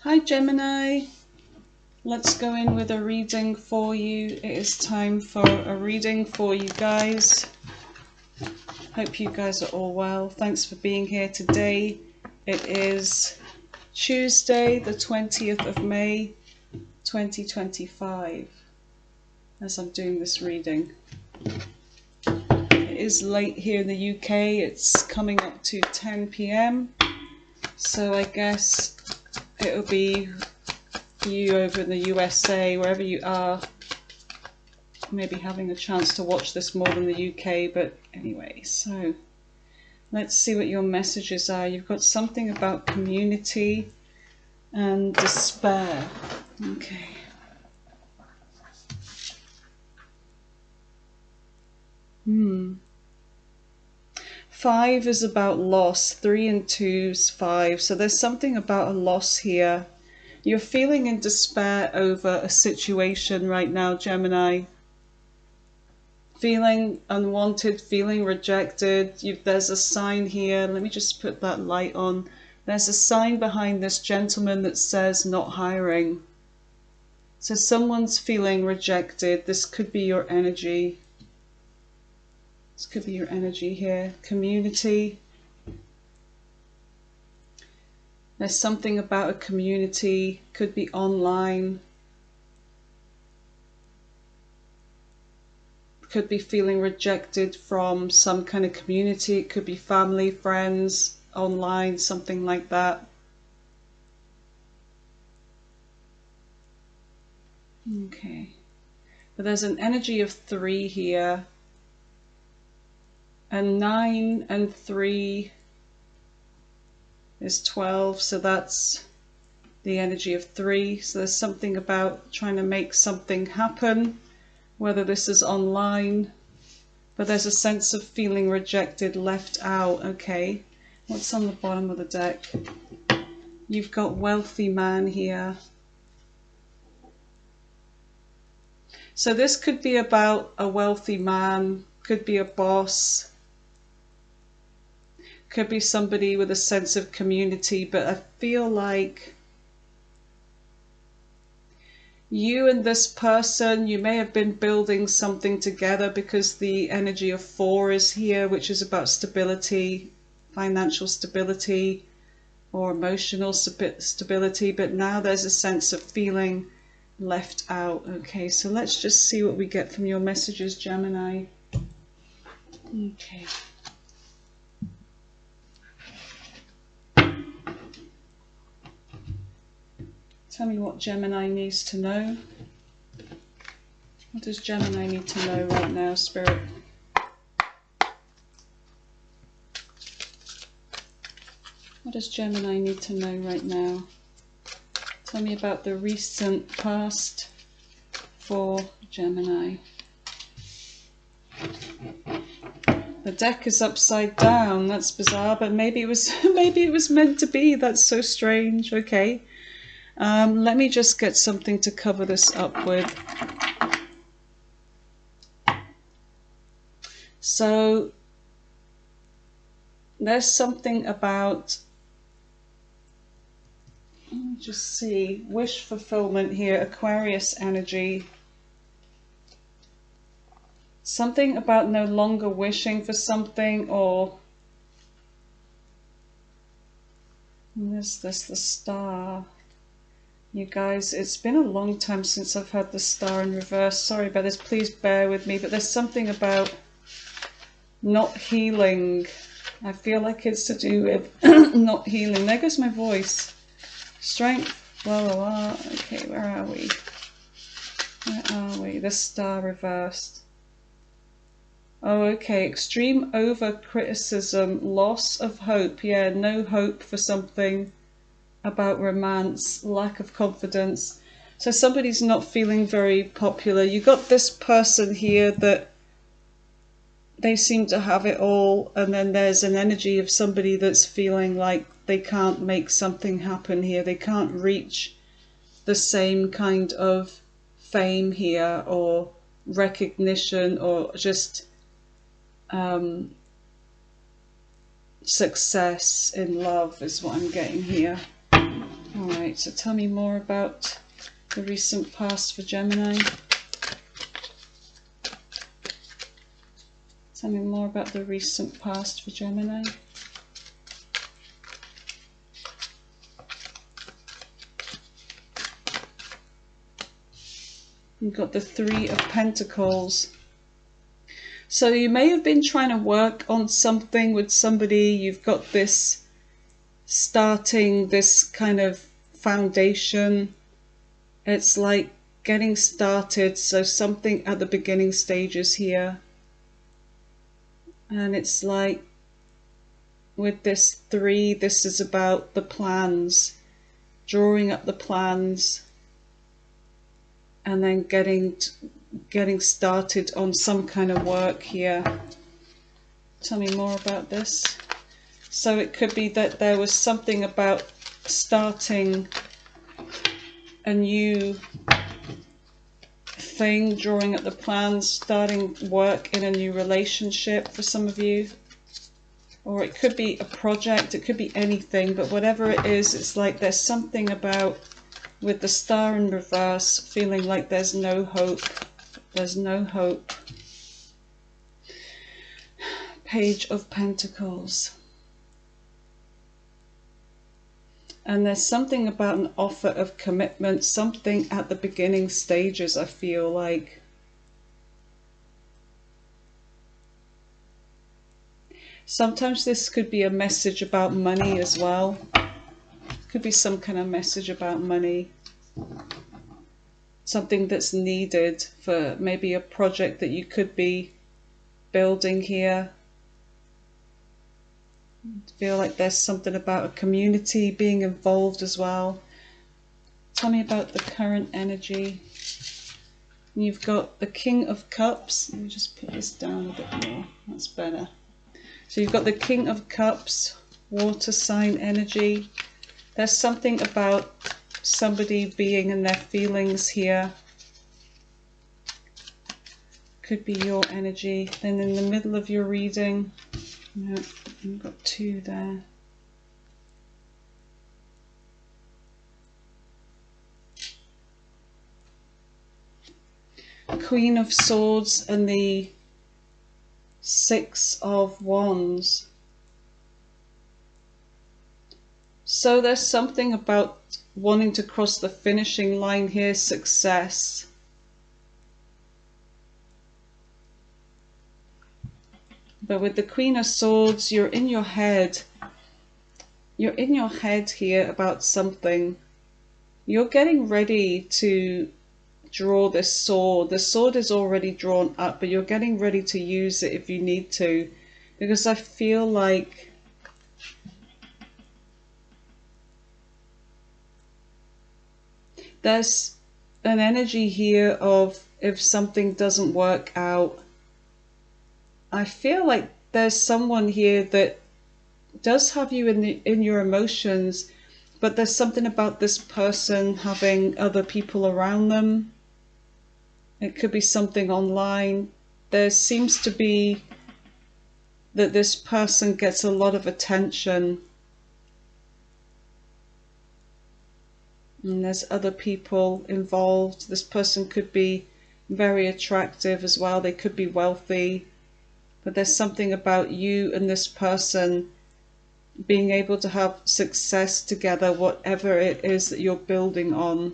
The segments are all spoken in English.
Hi Gemini, let's go in with a reading for you. It is time for a reading for you guys. Hope you guys are all well. Thanks for being here today. It is Tuesday, the 20th of May, 2025, as I'm doing this reading. It is late here in the UK. It's coming up to 10 p.m. So I guess it'll be you over in the USA, wherever you are, maybe having a chance to watch this more than the UK, but anyway, so let's see what your messages are. You've got something about community and despair. Okay. Five is about loss. 3 and 2 is 5. So there's something about a loss here. You're feeling in despair over a situation right now, Gemini. Feeling unwanted, feeling rejected. There's a sign here. Let me just put that light on. There's a sign behind this gentleman that says not hiring. So someone's feeling rejected. This could be your energy. This could be your energy here. Community. There's something about a community. Could be online. Could be feeling rejected from some kind of community. It could be family, friends, online, something like that. Okay. But there's an energy of 3 here. And 9 and 3 is 12, so that's the energy of 3. So there's something about trying to make something happen, whether this is online, but there's a sense of feeling rejected, left out. Okay, what's on the bottom of the deck? You've got wealthy man here. So this could be about a wealthy man, could be a boss, could be somebody with a sense of community, but I feel like you and this person, you may have been building something together, because the energy of 4 is here, which is about stability, financial stability or emotional stability, but now there's a sense of feeling left out. Okay, so let's just see what we get from your messages, Gemini. Okay. Tell me what Gemini needs to know. What does Gemini need to know right now, Spirit? What does Gemini need to know right now? Tell me about the recent past for Gemini. The deck is upside down. That's bizarre, but maybe it was maybe it was meant to be. That's so strange. Okay. Let me just get something to cover this up with. So there's something about, let me just see, wish fulfillment here, Aquarius energy. Something about no longer wishing for something, or there's this, the star. You guys, it's been a long time since I've had the star in reverse. Sorry about this, please bear with me, but there's something about not healing. I feel like it's to do with not healing. There goes my voice. Strength, blah, blah, blah. Okay, where are we? Where are we? The star reversed. Oh, okay. Extreme over criticism, loss of hope. Yeah, no hope for something. About romance, lack of confidence. So somebody's not feeling very popular. You got this person here that they seem to have it all, and then there's an energy of somebody that's feeling like they can't make something happen here. They can't reach the same kind of fame here, or recognition, or just success in love is what I'm getting here. Alright, so tell me more about the recent past for Gemini. Tell me more about the recent past for Gemini. You've got the Three of Pentacles. So you may have been trying to work on something with somebody. You've got this starting, this kind of foundation. It's like getting started. So something at the beginning stages here. And it's like with this three, this is about the plans, drawing up the plans, and then getting started on some kind of work here. Tell me more about this. So it could be that there was something about starting a new thing, drawing up the plans, starting work in a new relationship for some of you. Or it could be a project, it could be anything, but whatever it is, it's like there's something about, with the Star in reverse, feeling like there's no hope. There's no hope. Page of Pentacles. And there's something about an offer of commitment, something at the beginning stages, I feel like. Sometimes this could be a message about money as well. Could be some kind of message about money. Something that's needed for maybe a project that you could be building here. I feel like there's something about a community being involved as well. Tell me about the current energy. You've got the King of Cups. Let me just put this down a bit more. That's better. So you've got the King of Cups, water sign energy. There's something about somebody being in their feelings here. Could be your energy. Then in the middle of your reading, no, you've got two there. Queen of Swords and the Six of Wands. So there's something about wanting to cross the finishing line here, success. But with the Queen of Swords, you're in your head. You're in your head here about something. You're getting ready to draw this sword. The sword is already drawn up, but you're getting ready to use it if you need to. Because I feel like there's an energy here of if something doesn't work out. I feel like there's someone here that does have you in your emotions, but there's something about this person having other people around them. It could be something online. There seems to be that this person gets a lot of attention. And there's other people involved. This person could be very attractive as well. They could be wealthy. But there's something about you and this person being able to have success together, whatever it is that you're building on.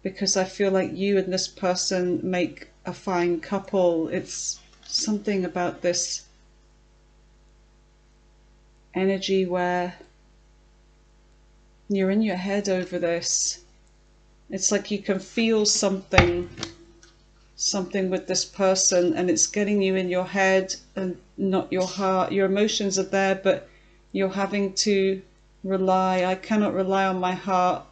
Because I feel like you and this person make a fine couple. It's something about this energy where you're in your head over this. It's like you can feel something with this person, and it's getting you in your head and not your heart. Your emotions are there, but you're having to rely. I cannot rely on my heart.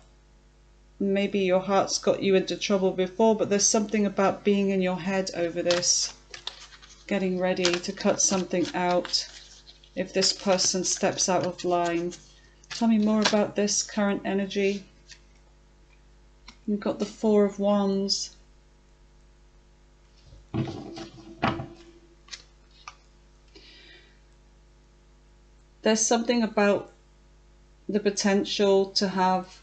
Maybe your heart's got you into trouble before, but there's something about being in your head over this, getting ready to cut something out if this person steps out of line. Tell me more about this current energy. You've got the Four of Wands. There's something about the potential to have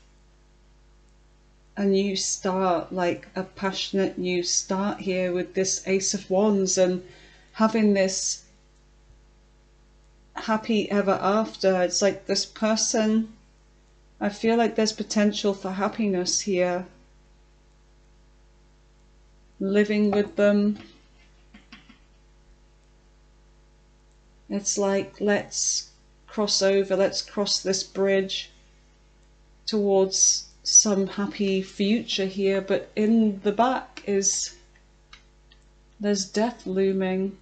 a new start, like a passionate new start here with this Ace of Wands, and having this happy ever after. It's like this person, I feel like there's potential for happiness here. Living with them. It's like, let's cross over, let's cross this bridge towards some happy future here, but in the back there's death looming.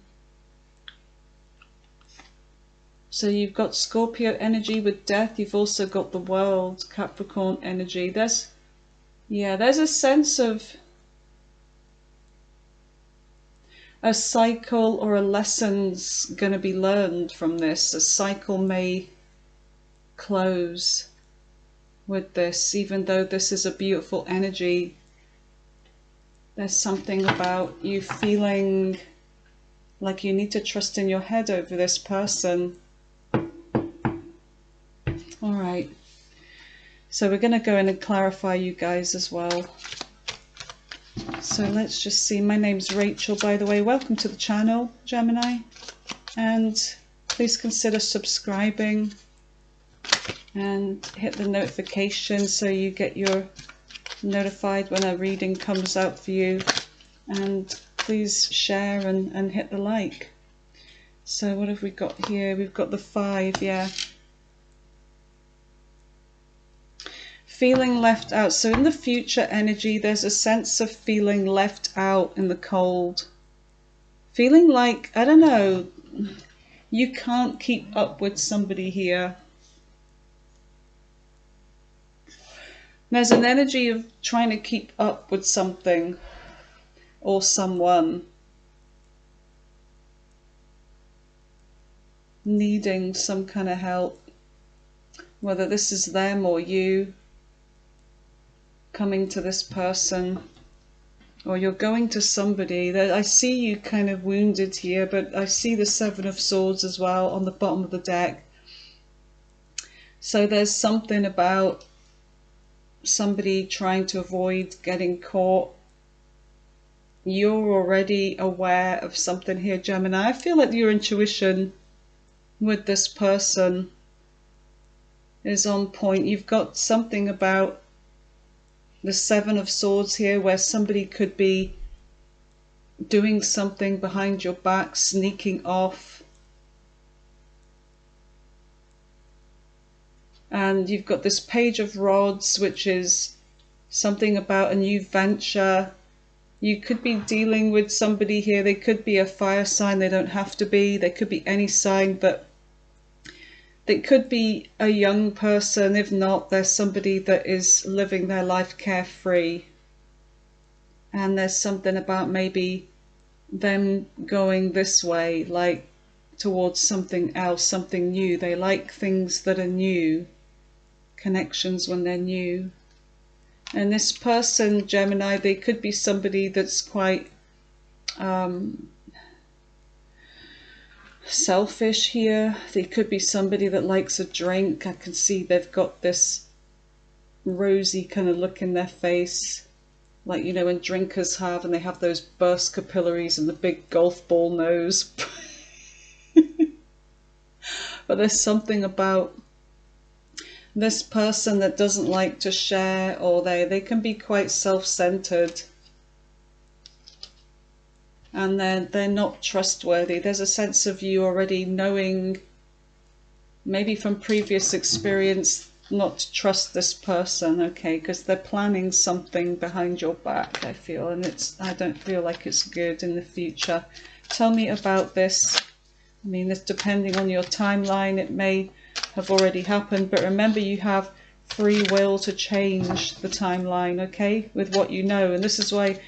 So you've got Scorpio energy with death, you've also got the World, Capricorn energy. There's a sense of a cycle or a lesson's going to be learned from this. A cycle may close with this, even though this is a beautiful energy. There's something about you feeling like you need to trust in your head over this person. All right, so we're going to go in and clarify you guys as well. So let's just see. My name's Rachel, by the way. Welcome to the channel, Gemini, and please consider subscribing and hit the notification so you get notified when a reading comes out for you, and please share and hit the like. So what have we got here? We've got the 5, yeah. Feeling left out. So in the future energy, there's a sense of feeling left out in the cold. Feeling like, I don't know, you can't keep up with somebody here. There's an energy of trying to keep up with something or someone. Needing some kind of help. Whether this is them or you. Coming to this person, or you're going to somebody. I see you kind of wounded here, but I see the 7 of Swords as well on the bottom of the deck. So there's something about somebody trying to avoid getting caught. You're already aware of something here, Gemini. I feel like your intuition with this person is on point. You've got something about the 7 of Swords here where somebody could be doing something behind your back, sneaking off. And you've got this Page of Rods, which is something about a new venture. You could be dealing with somebody here. They could be a fire sign. They don't have to be. They could be any sign, but it could be a young person. If not, there's somebody that is living their life carefree. And there's something about maybe them going this way, like towards something else, something new. They like things that are new, connections when they're new. And this person, Gemini, they could be somebody that's quite selfish here. They could be somebody that likes a drink. I can see they've got this rosy kind of look in their face, like, you know, when drinkers have, and they have those burst capillaries and the big golf ball nose. But there's something about this person that doesn't like to share, or they can be quite self-centered. And they're not trustworthy. There's a sense of you already knowing, maybe from previous experience, not to trust this person, okay, because they're planning something behind your back, I feel, and I don't feel like it's good in the future. Tell me about this. I mean, it's depending on your timeline, it may have already happened, but remember, you have free will to change the timeline, okay, with what you know. And this is why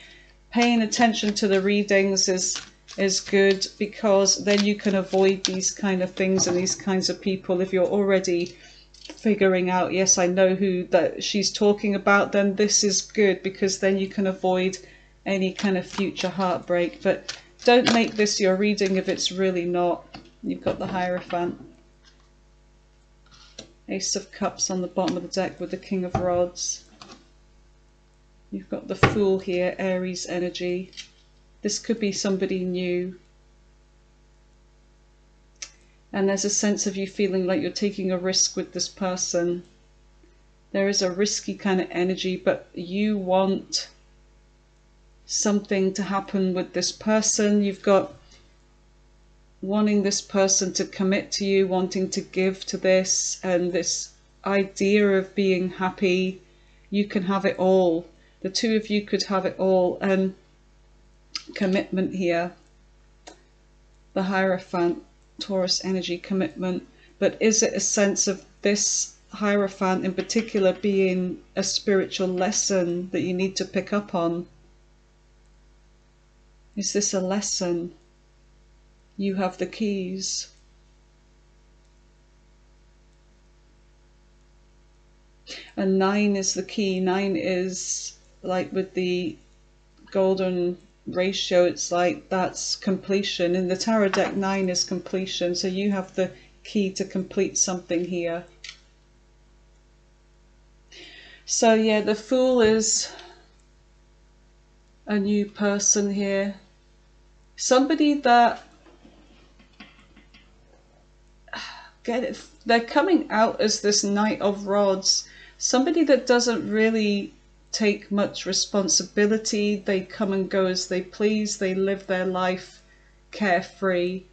paying attention to the readings is good, because then you can avoid these kind of things and these kinds of people. If you're already figuring out, yes, I know who that she's talking about, then this is good, because then you can avoid any kind of future heartbreak. But don't make this your reading if it's really not. You've got the Hierophant. Ace of Cups on the bottom of the deck with the King of Rods. You've got the Fool here, Aries energy. This could be somebody new. And there's a sense of you feeling like you're taking a risk with this person. There is a risky kind of energy, but you want something to happen with this person. You've got wanting this person to commit to you, wanting to give to this, and this idea of being happy. You can have it all. The two of you could have it all. And commitment here. The Hierophant, Taurus energy, commitment. But is it a sense of this Hierophant in particular being a spiritual lesson that you need to pick up on? Is this a lesson? You have the keys. And 9 is the key. 9 is like with the golden ratio, it's like that's completion. In the tarot deck, 9 is completion. So you have the key to complete something here. So yeah, the Fool is a new person here. Somebody that they're coming out as this Knight of Rods. Somebody that doesn't really take much responsibility. They come and go as they please. They live their life carefree.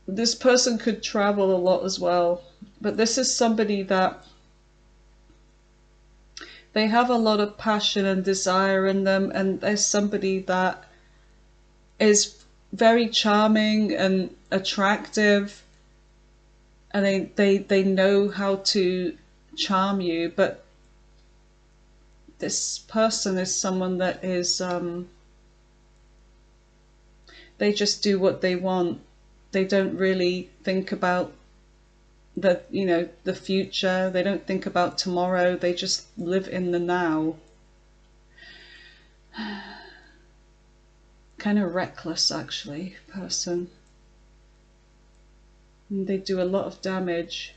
This person could travel a lot as well. But this is somebody that they have a lot of passion and desire in them, and there's somebody that is very charming and attractive, and they know how to charm you. But this person is someone that is they just do what they want. They don't really think about the future. They don't think about tomorrow. They just live in the now. Kind of reckless, actually, person. And they do a lot of damage.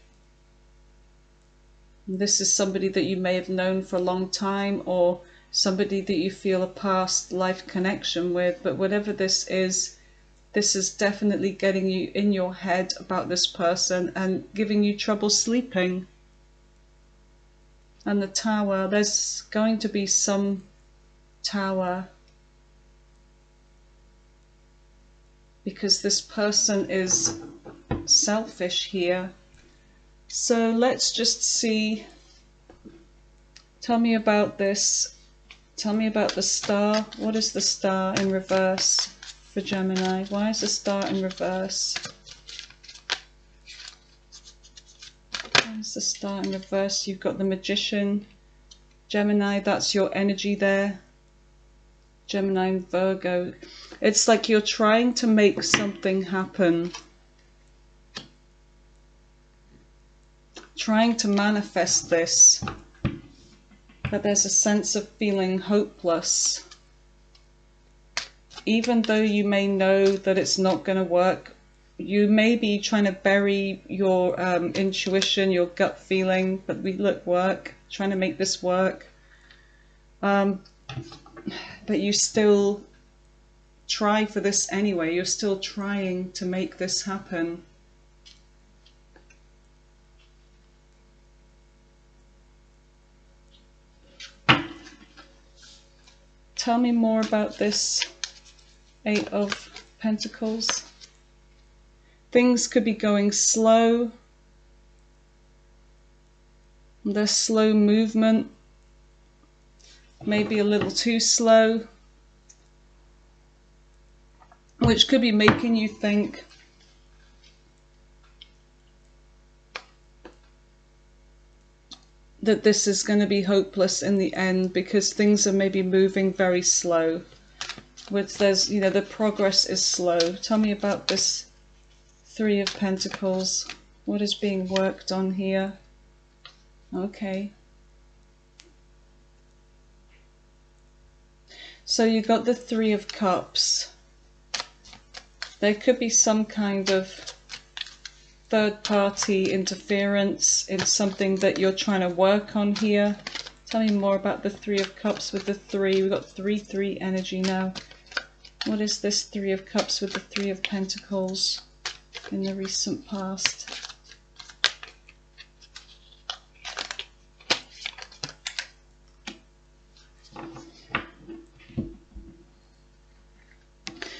And this is somebody that you may have known for a long time, or somebody that you feel a past life connection with. But whatever this is definitely getting you in your head about this person and giving you trouble sleeping. And the Tower, there's going to be some Tower, because this person is selfish here. So let's just see. Tell me about this. Tell me about the Star. What is the Star in reverse for Gemini? Why is the Star in reverse? Why is the Star in reverse? You've got the Magician. Gemini, that's your energy there. Gemini and Virgo. It's like you're trying to make something happen. Trying to manifest this. But there's a sense of feeling hopeless. Even though you may know that it's not going to work, you may be trying to bury your intuition, your gut feeling, but work, trying to make this work. But you still try for this anyway. You're still trying to make this happen. Tell me more about this 8 of Pentacles. Things could be going slow. There's slow movement. Maybe a little too slow. Which could be making you think that this is going to be hopeless in the end, because things are maybe moving very slow. There's, the progress is slow. Tell me about this 3 of Pentacles. What is being worked on here? Okay. So you got the 3 of Cups. There could be some kind of third party interference in something that you're trying to work on here. Tell me more about the Three of Cups with the 3. We've got 3-3 energy now. What is this Three of Cups with the 3 of Pentacles in the recent past?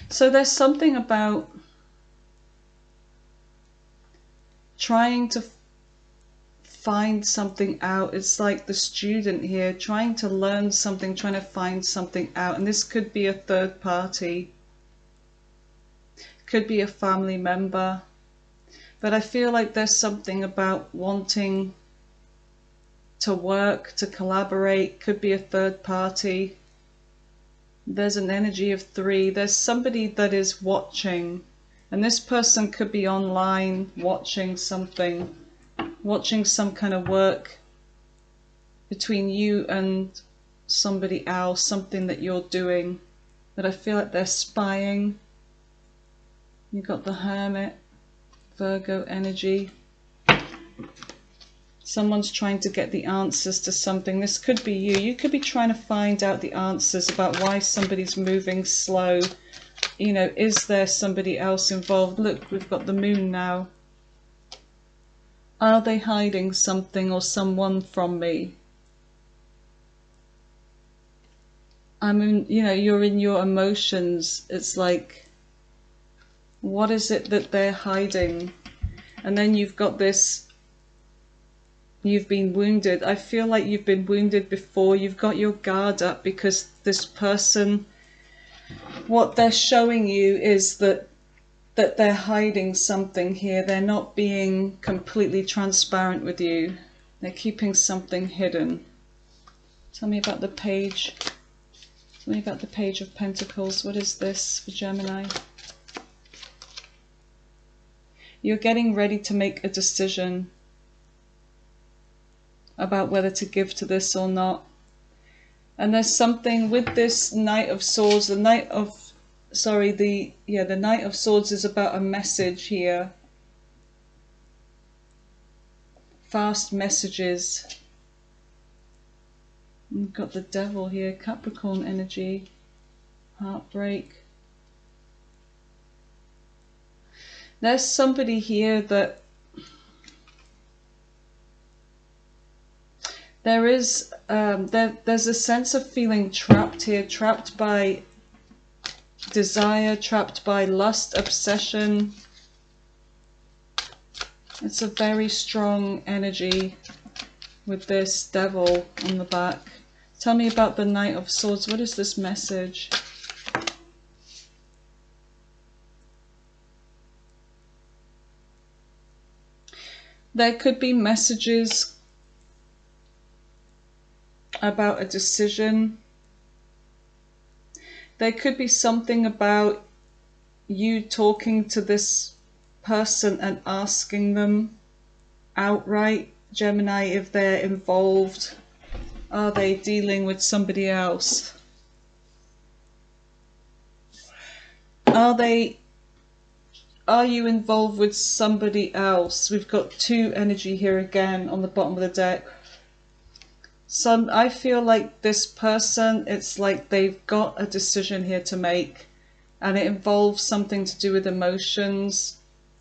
So there's something about trying to find something out. It's like the student here trying to learn something, trying to find something out. And this could be a third party, could be a family member. But I feel like there's something about wanting to work, to collaborate, could be a third party. There's an energy of 3. There's somebody that is watching, and this person could be online watching something, watching some kind of work between you and somebody else, something that you're doing, but I feel like they're spying. You've got the Hermit, Virgo energy. Someone's trying to get the answers to something. This could be you. You could be trying to find out the answers about why somebody's moving slow. You know, is there somebody else involved? Look, we've got the Moon now. Are they hiding something or someone from me? I mean, you know, you're in your emotions. It's like, what is it that they're hiding? And then you've got this, you've been wounded. I feel like you've been wounded before. You've got your guard up because this person, what they're showing you is that they're hiding something here. They're not being completely transparent with you. They're keeping something hidden. Tell me about the Page. Tell me about the Page of Pentacles. What is this for Gemini? You're getting ready to make a decision about whether to give to this or not. And there's something with this Knight of Swords, the Knight of the Knight of Swords is about a message here. Fast messages. We've got the Devil here, Capricorn energy, heartbreak. There's somebody here that there is there's a sense of feeling trapped here, trapped by desire, trapped by lust, obsession. It's a very strong energy with this Devil on the back. Tell me about the Knight of Swords. What is this message? There could be messages about a decision. There could be something about you talking to this person and asking them outright, Gemini, if they're involved. Are they dealing with somebody else? Are you involved with somebody else? We've got 2 energy here again on the bottom of the deck. I feel like this person, it's like they've got a decision here to make, and it involves something to do with emotions,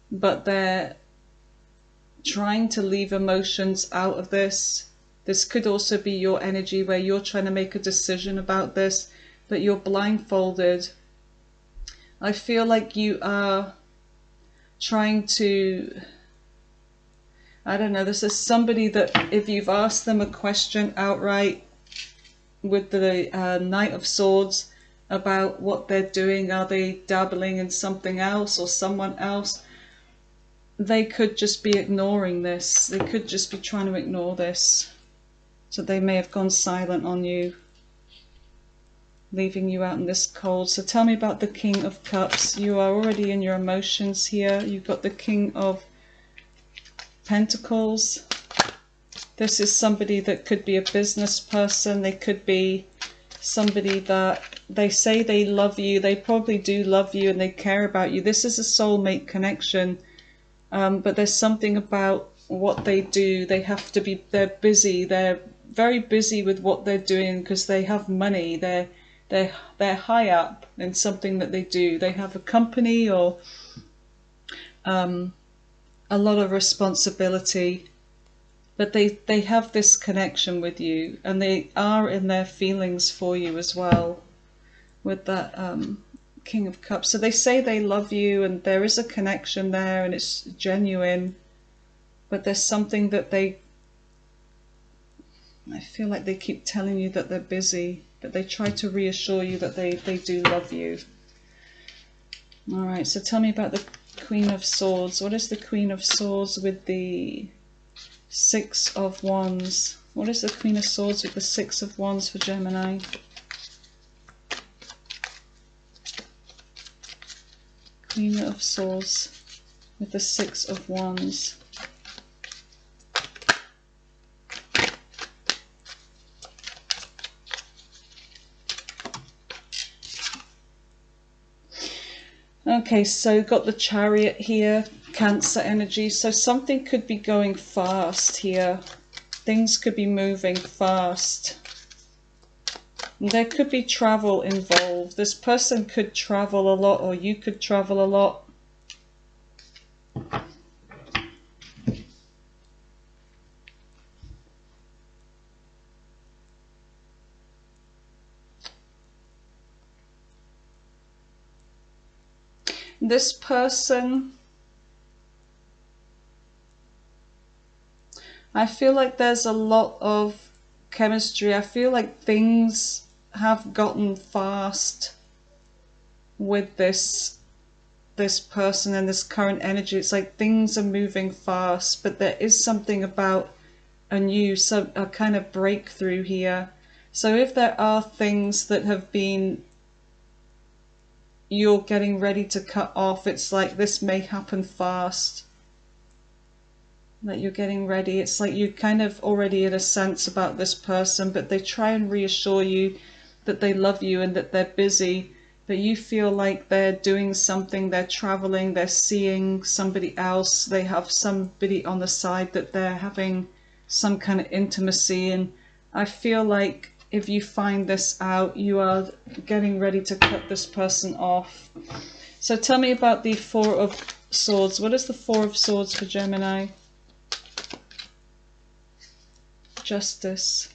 but they're trying to leave emotions out of this. This could also be your energy where you're trying to make a decision about this, but you're blindfolded. I feel like you are trying to, I don't know, this is somebody that if you've asked them a question outright with the Knight of Swords about what they're doing, are they dabbling in something else or someone else, they could just be ignoring this. They could just be trying to ignore this. So they may have gone silent on you, leaving you out in this cold. So tell me about the King of Cups. You are already in your emotions here. You've got the King of Pentacles. This is somebody that could be a business person. They could be somebody that they say they love you. They probably do love you and they care about you. This is a soulmate connection. but there's something about what they do. They have to be, they're busy, they're very busy with what they're doing because they have money. They're high up in something that they do. They have a company or a lot of responsibility, but they have this connection with you, and they are in their feelings for you as well with that King of Cups. So they say they love you, and there is a connection there, and it's genuine, but there's something that I feel like they keep telling you that they're busy, but they try to reassure you that they do love you. All right, so tell me about the Queen of Swords. What is the Queen of Swords with the Six of Wands? What is the Queen of Swords with the Six of Wands for Gemini? Queen of Swords with the Six of Wands. Okay, so got the Chariot here, Cancer energy. So something could be going fast here. Things could be moving fast. There could be travel involved. This person could travel a lot, or you could travel a lot. This person, I feel like there's a lot of chemistry. I feel like things have gotten fast with this person and this current energy. It's like things are moving fast, but there is something about a kind of breakthrough here. So if there are things that have been, you're getting ready to cut off, it's like this may happen fast, that you're getting ready. It's like you kind of already in a sense about this person, but they try and reassure you that they love you and that they're busy, but you feel like they're doing something, they're traveling, they're seeing somebody else, they have somebody on the side that they're having some kind of intimacy. And I feel like if you find this out, you are getting ready to cut this person off. So tell me about the Four of Swords. What is the Four of Swords for Gemini? Justice.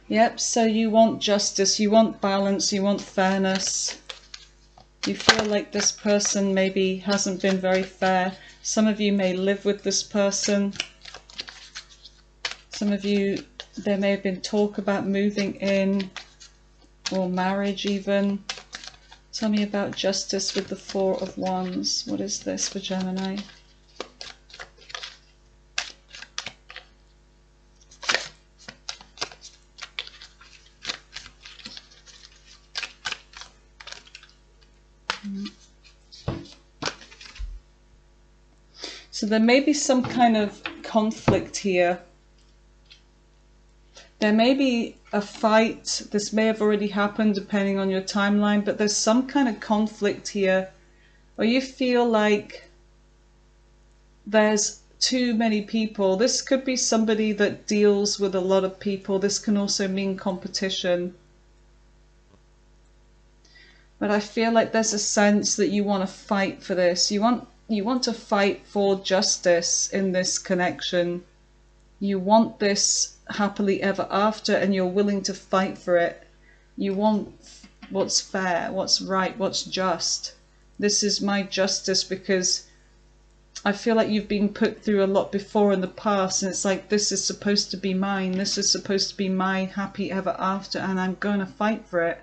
Yep, so you want justice, you want balance, you want fairness. You feel like this person maybe hasn't been very fair. Some of you may live with this person. Some of you, there may have been talk about moving in or marriage even. Tell me about justice with the Four of Wands. What is this for Gemini? So there may be some kind of conflict here. There may be a fight. This may have already happened depending on your timeline, but there's some kind of conflict here, or you feel like there's too many people. This could be somebody that deals with a lot of people. This can also mean competition. But I feel like there's a sense that you want to fight for this. You want to fight for justice in this connection. You want this happily ever after, and you're willing to fight for it. You want what's fair, what's right, what's just. This is my justice, because I feel like you've been put through a lot before in the past, and it's like, this is supposed to be mine. This is supposed to be my happy ever after, and I'm going to fight for it.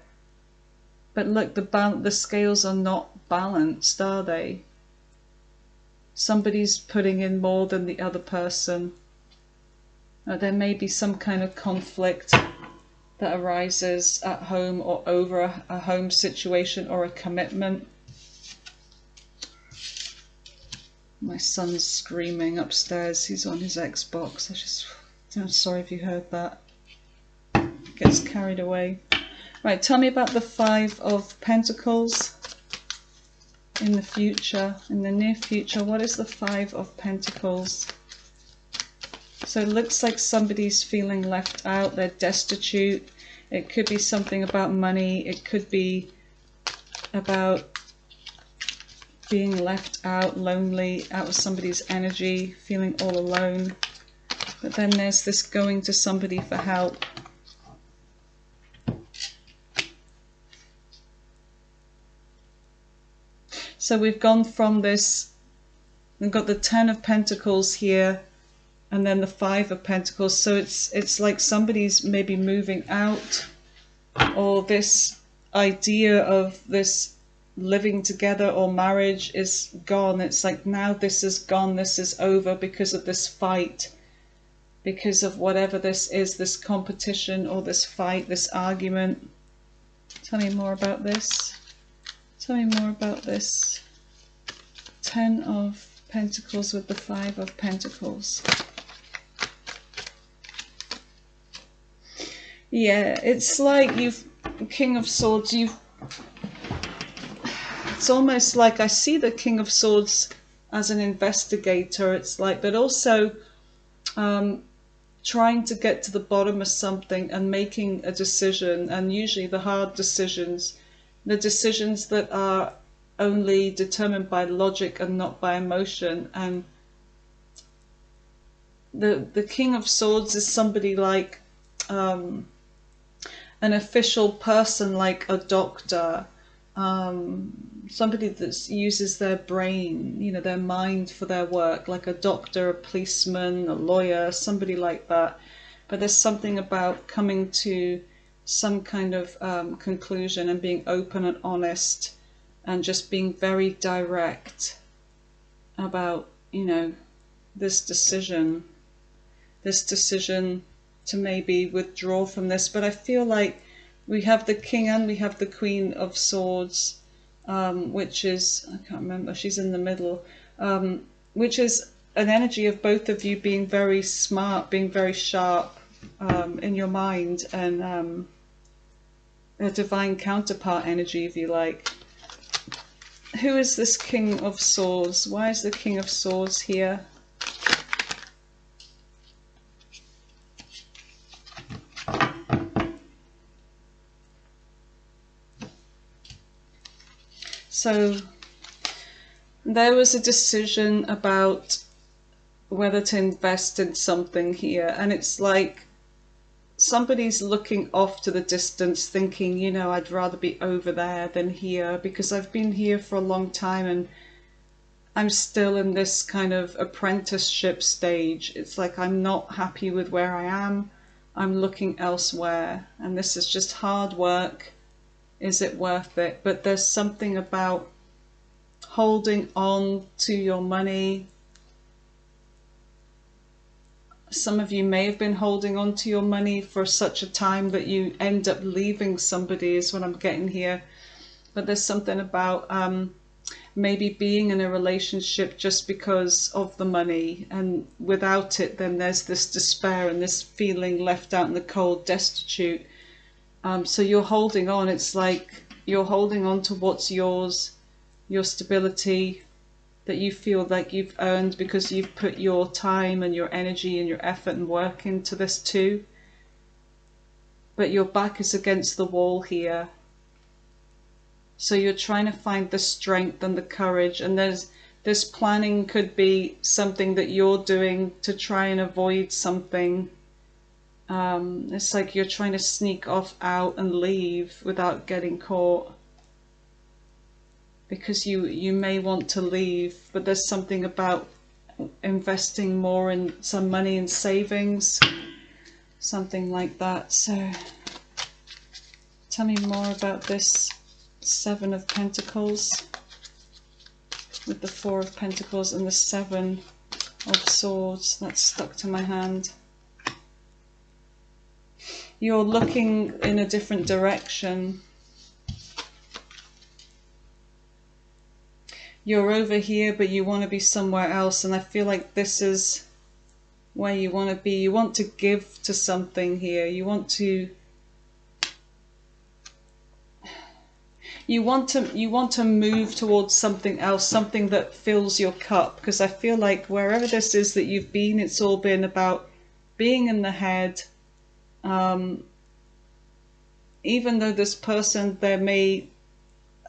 But look, the scales are not balanced, are they? Somebody's putting in more than the other person. There may be some kind of conflict that arises at home or over a home situation or a commitment. My son's screaming upstairs. He's on his Xbox. I'm sorry if you heard that. Gets carried away. Right, tell me about the Five of Pentacles. in the future, in the near future. What is the Five of Pentacles? So it looks like somebody's feeling left out, they're destitute. It could be something about money, it could be about being left out, lonely, out of somebody's energy, feeling all alone. But then there's this going to somebody for help. So we've gone from this, we've got the Ten of Pentacles here, and then the Five of Pentacles. So it's like somebody's maybe moving out, or this idea of this living together or marriage is gone. It's like now this is gone, this is over because of this fight, because of whatever this is, this competition or this fight, this argument. Tell me more about this. Tell me more about this. Ten of Pentacles with the Five of Pentacles. Yeah, it's like King of Swords, it's almost like I see the King of Swords as an investigator. It's like, but also trying to get to the bottom of something and making a decision, and usually the hard decisions, the decisions that are only determined by logic and not by emotion. And the King of Swords is somebody like an official person, like a doctor, somebody that uses their brain, you know, their mind for their work, like a doctor, a policeman, a lawyer, somebody like that. But there's something about coming to some kind of conclusion and being open and honest and just being very direct about, you know, this decision to maybe withdraw from this. But I feel like we have the King and we have the Queen of Swords, which is, I can't remember, she's in the middle, which is an energy of both of you being very smart, being very sharp in your mind, and a divine counterpart energy, if you like. Who is this King of Swords? Why is the King of Swords here? So there was a decision about whether to invest in something here, and it's like somebody's looking off to the distance thinking, you know, I'd rather be over there than here, because I've been here for a long time and I'm still in this kind of apprenticeship stage. It's like I'm not happy with where I am. I'm looking elsewhere, and this is just hard work. Is it worth it? But there's something about holding on to your money. Some of you may have been holding on to your money for such a time that you end up leaving somebody, is what I'm getting here. But there's something about maybe being in a relationship just because of the money, and without it then there's this despair and this feeling left out in the cold, destitute. So you're holding on. It's like you're holding on to what's yours, your stability that you feel like you've earned because you've put your time and your energy and your effort and work into this too. But your back is against the wall here. So you're trying to find the strength and the courage, and this planning could be something that you're doing to try and avoid something. It's like you're trying to sneak off out and leave without getting caught, because you may want to leave, but there's something about investing more in some money in savings, something like that. So tell me more about this Seven of Pentacles with the Four of Pentacles and the Seven of Swords. That's stuck to my hand. You're looking in a different direction. You're over here, but you want to be somewhere else, and I feel like this is where you want to be. You want to give to something here. You want to... you want to move towards something else, something that fills your cup, because I feel like wherever this is that you've been, it's all been about being in the head. Even though this person, they may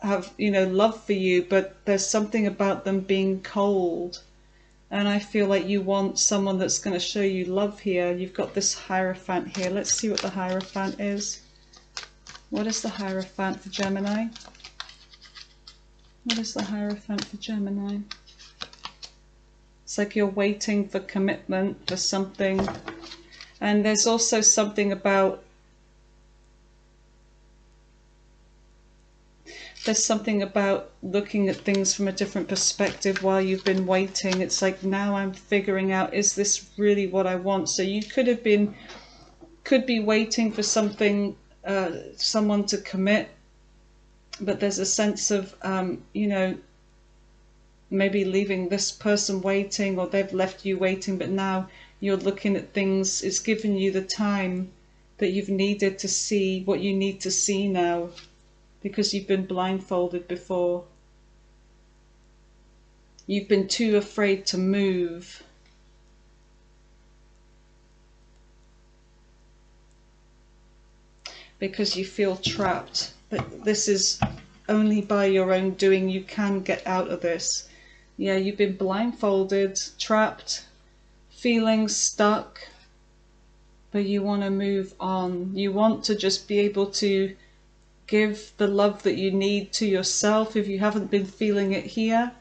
have, you know, love for you, but there's something about them being cold. And I feel like you want someone that's going to show you love here. You've got this Hierophant here. Let's see what the Hierophant is. What is the Hierophant for Gemini? What is the Hierophant for Gemini? It's like you're waiting for commitment, for something. And there's also something about, there's something about looking at things from a different perspective while you've been waiting. It's like, now I'm figuring out, is this really what I want? So you could be waiting for something, someone to commit, but there's a sense of, you know, maybe leaving this person waiting, or they've left you waiting, but now you're looking at things. It's given you the time that you've needed to see what you need to see now, because you've been blindfolded before. You've been too afraid to move. Because you feel trapped. But this is only by your own doing you can get out of this. Yeah, you've been blindfolded, trapped, feeling stuck, but you want to move on. You want to just be able to give the love that you need to yourself if you haven't been feeling it here.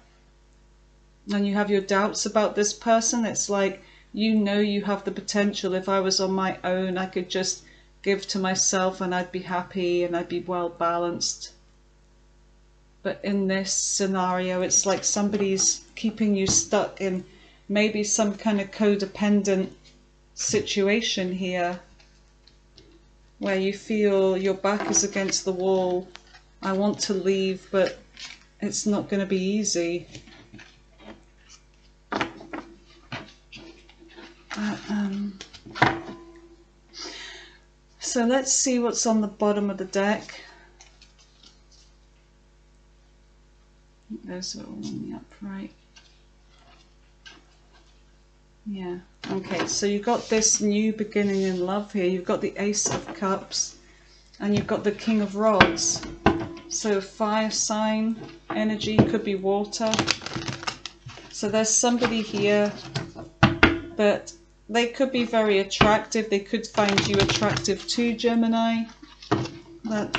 And you have your doubts about this person. It's like, you know, you have the potential. If I was on my own, I could just give to myself and I'd be happy and I'd be well balanced. But in this scenario, it's like somebody's keeping you stuck in maybe some kind of codependent situation here, where you feel your back is against the wall. I want to leave, but it's not going to be easy. So let's see what's on the bottom of the deck. Those are all in the upright. Yeah, okay, so you've got this new beginning in love here. You've got the Ace of Cups and you've got the King of Rods. So fire sign energy, could be water. So there's somebody here that they could be very attractive. They could find you attractive too, Gemini. But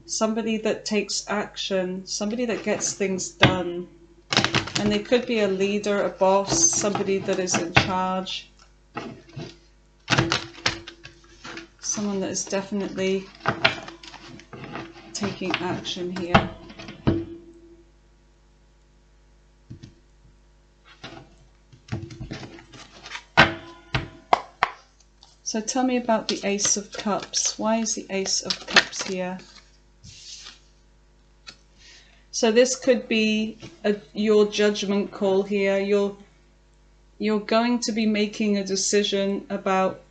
somebody that takes action, somebody that gets things done. And they could be a leader, a boss, somebody that is in charge. Someone that is definitely taking action here. So tell me about the Ace of Cups. Why is the Ace of Cups here? So this could be your judgment call here. You're going to be making a decision about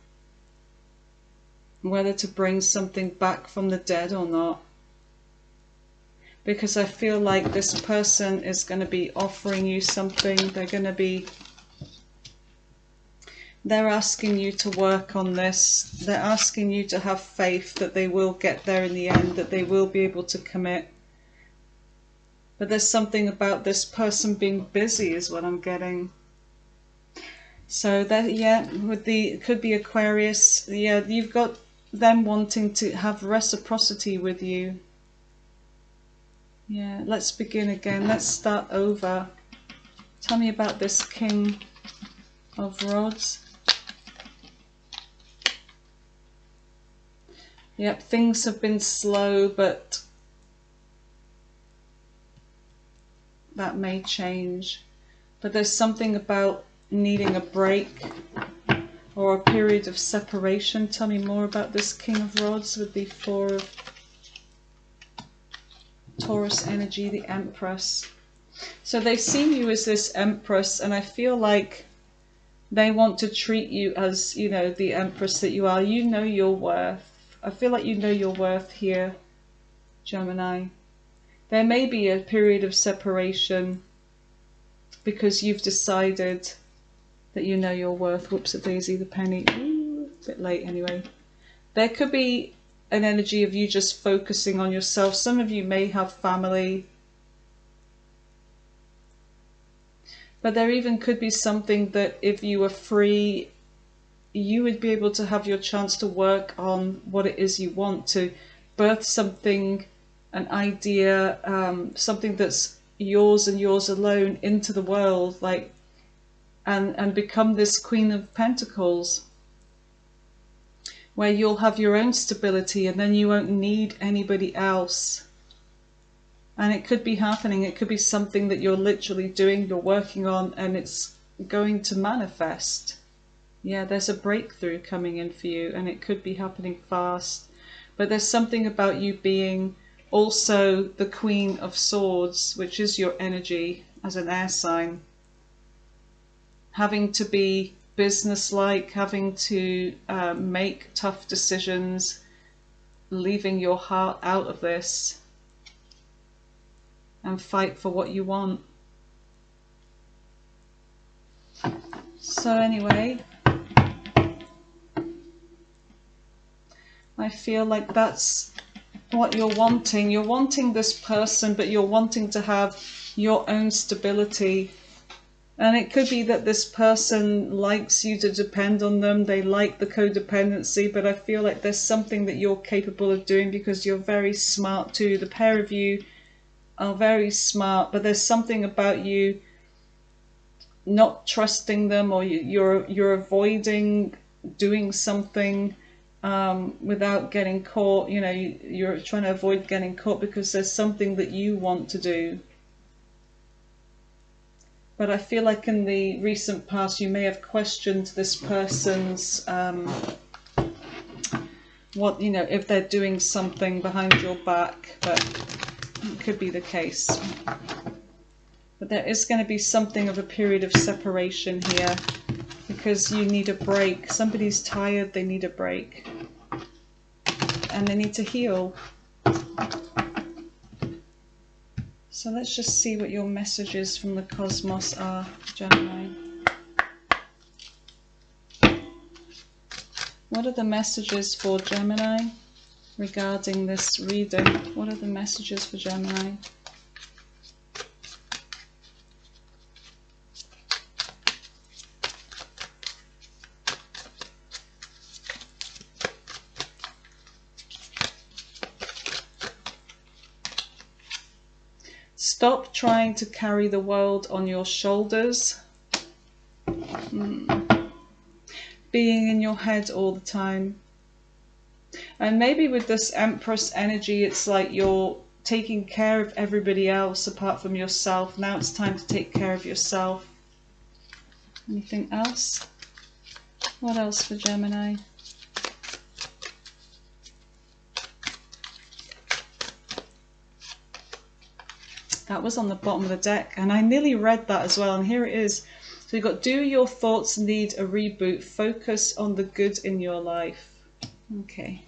whether to bring something back from the dead or not. Because I feel like this person is going to be offering you something. They're asking you to work on this. They're asking you to have faith that they will get there in the end, that they will be able to commit. But there's something about this person being busy is what I'm getting. So that, yeah, it could be Aquarius. Yeah, you've got them wanting to have reciprocity with you. Yeah, let's begin again. Let's start over. Tell me about this King of Rods. Yep, things have been slow, but that may change. But there's something about needing a break or a period of separation. Tell me more about this King of Rods with the Four of Taurus energy, the Empress. So they see you as this Empress, and I feel like they want to treat you as, you know, the Empress that you are. You know your worth. I feel like you know your worth here. Gemini. There may be a period of separation because you've decided that you know your worth. Whoops a daisy, the penny. Ooh, a bit late anyway. There could be an energy of you just focusing on yourself. Some of you may have family. But there even could be something that if you were free, you would be able to have your chance to work on what it is you want, to birth something, an idea, something that's yours and yours alone into the world, like, and become this Queen of Pentacles, where you'll have your own stability and then you won't need anybody else. And it could be happening. It could be something that you're literally doing, you're working on, and it's going to manifest. Yeah, there's a breakthrough coming in for you, and it could be happening fast. But there's something about you being also the Queen of Swords, which is your energy as an air sign. Having to be businesslike, having to make tough decisions, leaving your heart out of this, and fight for what you want. So anyway, I feel like that's what you're wanting. You're wanting this person, but you're wanting to have your own stability. And it could be that this person likes you to depend on them. They like the codependency, but I feel like there's something that you're capable of doing because you're very smart too. The pair of you are very smart, but there's something about you not trusting them, or you're avoiding doing something without getting caught. You know, you're trying to avoid getting caught because there's something that you want to do. But I feel like in the recent past you may have questioned this person's what, you know, if they're doing something behind your back, but it could be the case. But there is going to be something of a period of separation here because you need a break. Somebody's tired, they need a break. And they need to heal. So let's just see what your messages from the cosmos are, Gemini. What are the messages for Gemini regarding this reading? What are the messages for Gemini? Stop trying to carry the world on your shoulders. Being in your head all the time. And maybe with this Empress energy, it's like you're taking care of everybody else apart from yourself. Now it's time to take care of yourself. Anything else? What else for Gemini? That was on the bottom of the deck, and I nearly read that as well, and here it is. So you've got, do your thoughts need a reboot? Focus on the good in your life. Okay,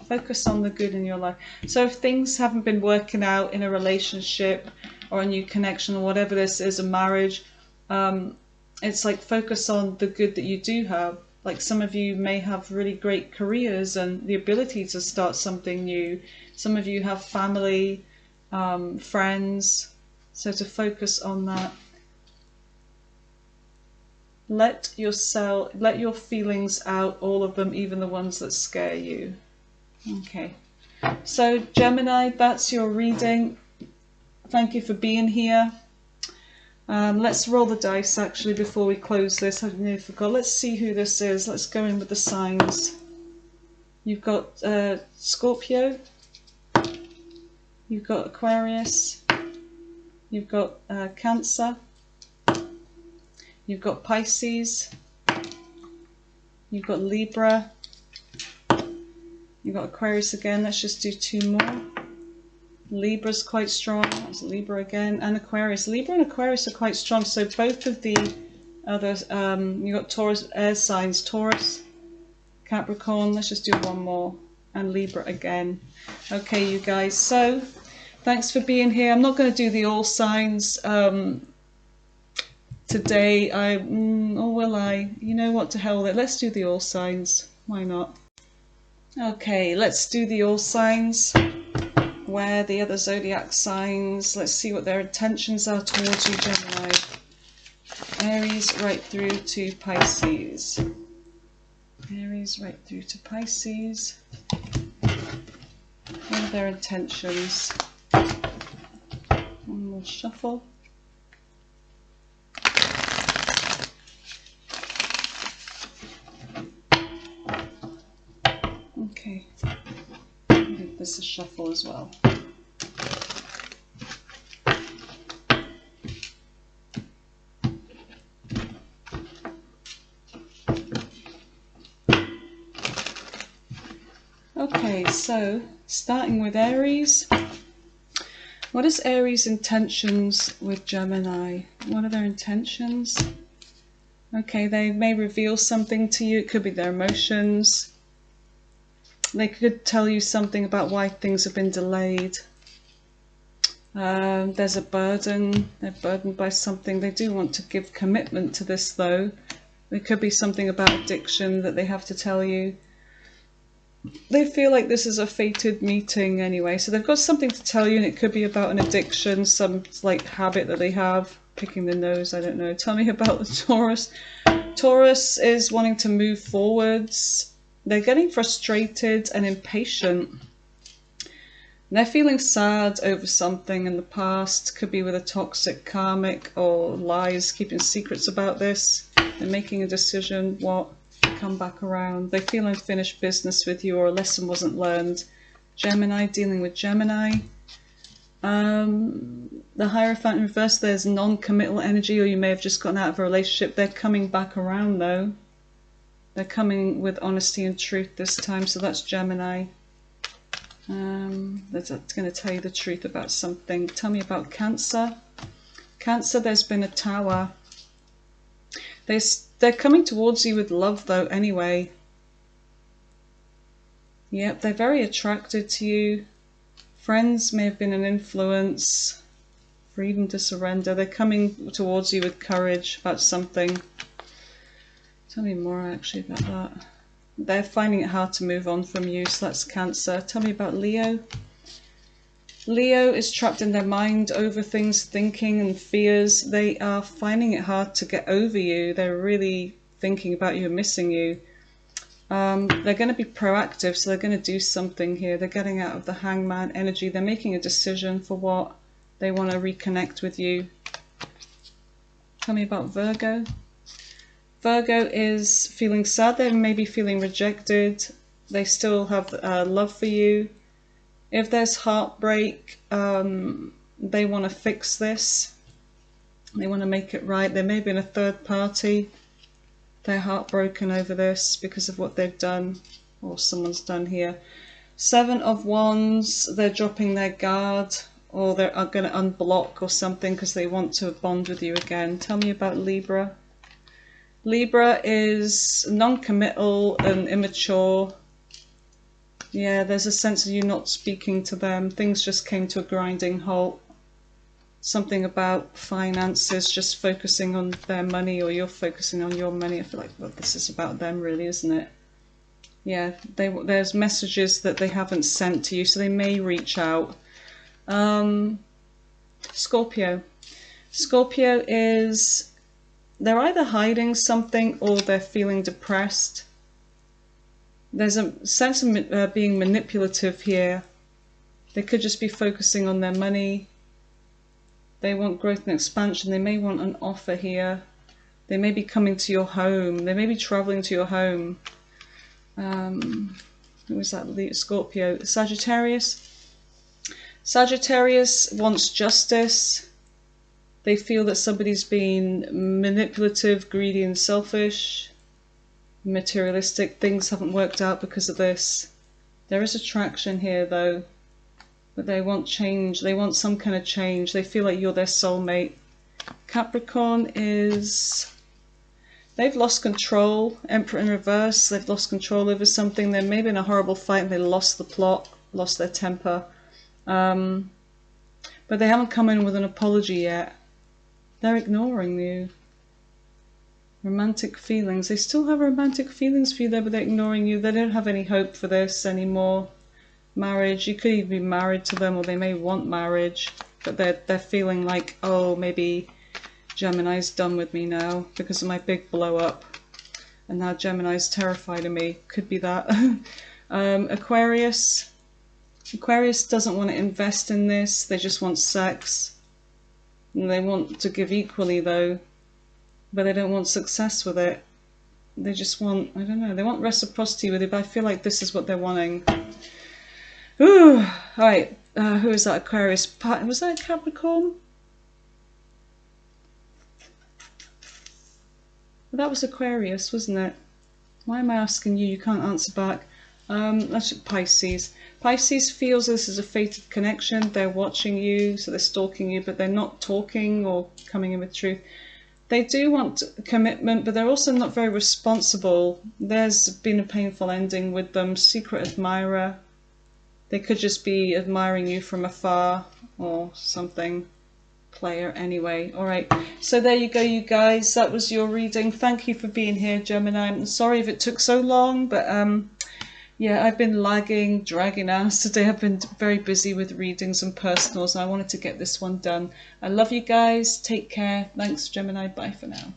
focus on the good in your life. So if things haven't been working out in a relationship or a new connection or whatever this is, a marriage, it's like focus on the good that you do have. Like some of you may have really great careers and the ability to start something new. Some of you have family, friends, so to focus on that. Let your feelings out, all of them, even the ones that scare you. Okay, so Gemini, that's your reading. Thank you for being here. Let's roll the dice actually before we close this. I nearly forgot. Let's see who this is. Let's go in with the signs. You've got Scorpio. You've got Aquarius. You've got Cancer. You've got Pisces. You've got Libra. You've got Aquarius again. Let's just do two more. Libra's quite strong. That's Libra again. And Aquarius. Libra and Aquarius are quite strong. So both of the others, you've got Taurus, air signs. Taurus, Capricorn. Let's just do one more. and Libra again. Okay, you guys, so thanks for being here. I'm not going to do the all signs today. Or will I? You know what, to hell with it. Let's do the all signs. Why not? Okay, let's do the all signs. Where the other zodiac signs, let's see what their intentions are towards you, Gemini. Aries right through to Pisces. Aries right through to Pisces. What are their intentions? One more shuffle. Okay. I'll give this a shuffle as well. Okay, so starting with Aries. What is Aries' intentions with Gemini? What are their intentions? Okay, they may reveal something to you. It could be their emotions. They could tell you something about why things have been delayed. There's a burden. They're burdened by something. They do want to give commitment to this, though. There could be something about addiction that they have to tell you. They feel like this is a fated meeting anyway, so they've got something to tell you, and it could be about an addiction, some like habit that they have, picking the nose, I don't know. Tell me about the Taurus. Taurus is wanting to move forwards. They're getting frustrated and impatient. They're feeling sad over something in the past, could be with a toxic karmic or lies, keeping secrets about this. They're making a decision, what? Come back around. They feel unfinished business with you, or a lesson wasn't learned. Gemini, dealing with Gemini. The Hierophant in reverse, there's non-committal energy, or you may have just gotten out of a relationship. They're coming back around though. They're coming with honesty and truth this time, so that's Gemini. That's going to tell you the truth about something. Tell me about Cancer. Cancer, there's been a Tower. They're coming towards you with love though anyway. Yep, they're very attracted to you. Friends may have been an influence. Freedom to surrender. They're coming towards you with courage about something. Tell me more actually about that. They're finding it hard to move on from you, so that's Cancer. Tell me about Leo. Leo is trapped in their mind over things, thinking and fears. They are finding it hard to get over you. They're really thinking about you and missing you. They're going to be proactive, so they're going to do something here. They're getting out of the Hangman energy. They're making a decision for what they want to reconnect with you. Tell me about Virgo. Virgo is feeling sad. They may be feeling rejected. They still have love for you. If there's heartbreak, they want to fix this. They want to make it right. There may be a third party. They're heartbroken over this because of what they've done, or someone's done here. Seven of Wands, they're dropping their guard, or they're going to unblock or something because they want to bond with you again. Tell me about Libra. Libra is non-committal and immature. Yeah, there's a sense of you not speaking to them. Things just came to a grinding halt. Something about finances, just focusing on their money, or you're focusing on your money. I feel like, well, this is about them really, isn't it? Yeah, there's messages that they haven't sent to you, so they may reach out. Scorpio. Scorpio is, they're either hiding something or they're feeling depressed. There's a sense of being manipulative here. They could just be focusing on their money. They want growth and expansion. They may want an offer here. They may be coming to your home. They may be traveling to your home. Who was that? Scorpio. Sagittarius. Sagittarius wants justice. They feel that somebody's been manipulative, greedy and selfish. Materialistic. Things haven't worked out because of this. There is attraction here though, but they want change. They want some kind of change. They feel like you're their soulmate. Capricorn is, They've lost control. Emperor in reverse. They've lost control over something. They're maybe in a horrible fight and they lost the plot, lost their temper. But they haven't come in with an apology yet. They're ignoring you. Romantic feelings. They still have romantic feelings for you there, but they're ignoring you. They don't have any hope for this anymore. Marriage. You could even be married to them, or they may want marriage, but they're feeling like, oh, maybe Gemini's done with me now because of my big blow up, and now Gemini's terrified of me. Could be that. Aquarius. Aquarius doesn't want to invest in this. They just want sex. And they want to give equally though, but they don't want success with it. They just want, I don't know, they want reciprocity with it, but I feel like this is what they're wanting. Ooh, alright, who is that? Aquarius? Was that Capricorn? Well, that was Aquarius, wasn't it? Why am I asking you? You can't answer back. That's Pisces. Pisces feels this is a fated connection. They're watching you, so they're stalking you, but they're not talking or coming in with truth. They do want commitment, but they're also not very responsible. There's been a painful ending with them. Secret admirer. They could just be admiring you from afar or something. Player anyway. Alright, so there you go, you guys. That was your reading. Thank you for being here, Gemini. I'm sorry if it took so long, but yeah, I've been lagging, dragging ass today. I've been very busy with readings and personals, and I wanted to get this one done. I love you guys. Take care. Thanks, Gemini. Bye for now.